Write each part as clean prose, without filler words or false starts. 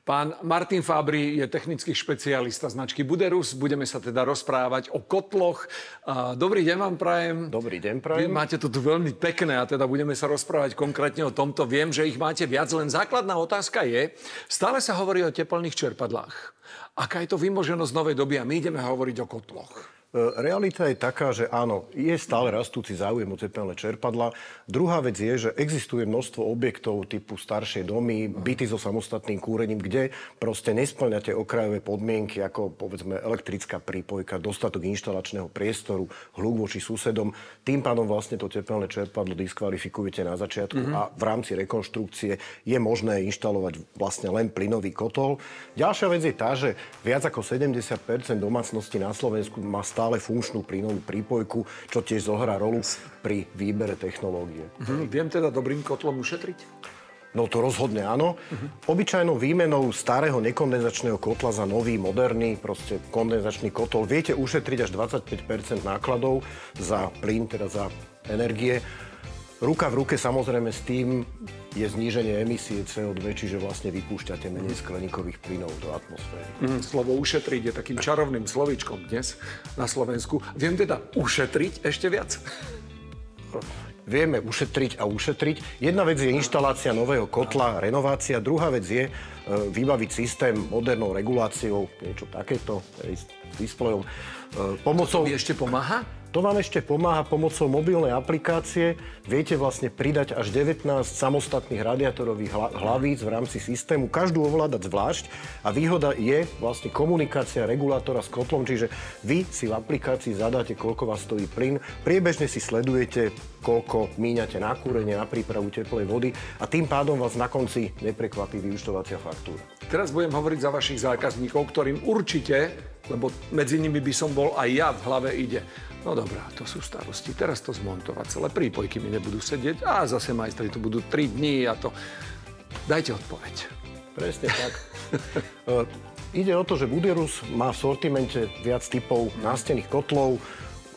Pán Martin Fábri je technický špecialista značky Buderus. Budeme sa teda rozprávať o kotloch. Dobrý deň vám prajem. Dobrý deň prajem. Vy máte to tu veľmi pekné a teda budeme sa rozprávať konkrétne o tomto. Viem, že ich máte viac, len základná otázka je, stále sa hovorí o tepelných čerpadlách. Aká je to vymoženosť novej doby a my ideme hovoriť o kotloch? Realita je taká, že áno, je stále rastúci záujem o tepelné čerpadlá. Druhá vec je, že existuje množstvo objektov typu staršie domy, byty so samostatným kúrením, kde proste nespĺňate okrajové podmienky, ako povedzme elektrická prípojka, dostatok inštalačného priestoru, hluk voči susedom. Tým pádom vlastne to tepelné čerpadlo diskvalifikujete na začiatku a v rámci rekonštrukcie je možné inštalovať vlastne len plynový kotol. Ďalšia vec je tá, že viac ako 70% domácností na Slovensku má stále funkčnú plynovú prípojku, čo tiež zohrá rolu pri výbere technológie. Viem teda dobrým kotlom ušetriť? No to rozhodne áno. Obyčajnou výmenou starého nekondenzačného kotla za nový, moderný, proste kondenzačný kotol viete ušetriť až 25% nákladov za plyn, teda za energie. Ruka v ruke samozrejme s tým je zníženie emisie CO2, čiže vlastne vypúšťate menej skleníkových plynov do atmosféry. Slovo ušetriť je takým čarovným slovíčkom dnes na Slovensku. Viem teda ušetriť ešte viac? Vieme ušetriť a ušetriť. Jedna vec je inštalácia nového kotla, renovácia. Druhá vec je vybaviť systém modernou reguláciou, niečo takéto, s displejom. Pomocou... To ešte pomáha? To vám ešte pomáha pomocou mobilnej aplikácie. Viete vlastne pridať až 19 samostatných radiátorových hlavíc v rámci systému, každú ovládať zvlášť a výhoda je vlastne komunikácia regulátora s kotlom, čiže vy si v aplikácii zadáte, koľko vás stojí plyn, priebežne si sledujete, koľko míňate na kúrenie, na prípravu teplej vody a tým pádom vás na konci neprekvapí vyúčtovacia faktúra. Teraz budem hovoriť za vašich zákazníkov, ktorým určite, lebo medzi nimi by som bol aj ja, v hlave ide. No dobrá, to sú starosti. Teraz to zmontovať. Celé prípojky mi nebudú sedieť a zase majstri tu budú 3 dní a to... Dajte odpoveď. Presne tak. Ide o to, že Buderus má v sortimente viac typov nástenných kotlov,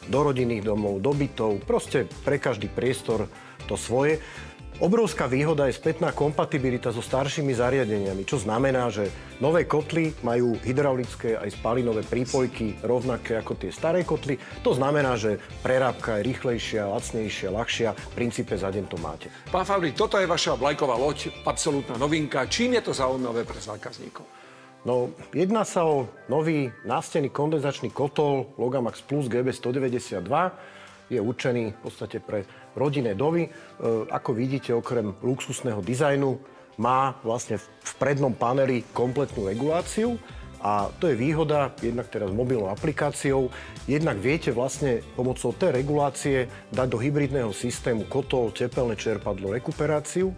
do rodinných domov, do bytov, proste pre každý priestor to svoje. Obrovská výhoda je spätná kompatibilita so staršími zariadeniami, čo znamená, že nové kotly majú hydraulické aj spalinové prípojky rovnaké ako tie staré kotly. To znamená, že prerábka je rýchlejšia, lacnejšia, ľahšia. V princípe za deň to máte. Pán Fábri, toto je vaša vlajková loď, absolútna novinka. Čím je to zaujímavé pre zákazníkov? No, jedná sa o nový nástenný kondenzačný kotol Logamax Plus GB192. Je určený v podstate pre rodinné domy. Ako vidíte, okrem luxusného dizajnu má vlastne v prednom paneli kompletnú reguláciu a to je výhoda jednak teraz mobilnou aplikáciou. Jednak viete vlastne pomocou tej regulácie dať do hybridného systému kotol, tepelné čerpadlo, rekuperáciu.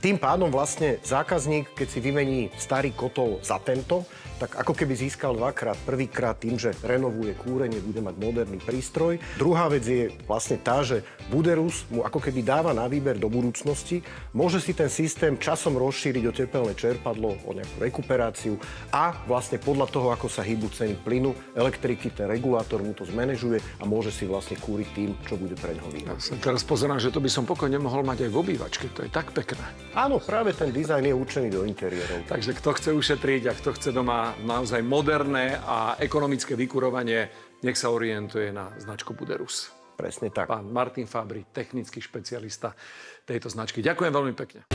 Tým pádom vlastne zákazník, keď si vymení starý kotol za tento, tak ako keby získal dvakrát. Prvýkrát tým, že renovuje kúrenie, bude mať moderný prístroj. Druhá vec je vlastne tá, že Buderus mu ako keby dáva na výber do budúcnosti. Môže si ten systém časom rozšíriť o tepelné čerpadlo, o nejakú rekuperáciu a vlastne podľa toho, ako sa hýbu ceny plynu, elektriky, ten regulátor mu to zmanéžuje a môže si vlastne kúriť tým, čo bude pre ňoho výhodné. Ja sa teraz pozerám, že to by som pokojne mohol mať aj v obývačke. To je tak pekné. Áno, práve ten dizajn je určený do interiérov. Takže kto chce ušetriť a kto chce doma naozaj moderné a ekonomické vykurovanie, nech sa orientuje na značku Buderus. Presne tak. Pán Martin Fábri, technický špecialista tejto značky. Ďakujem veľmi pekne.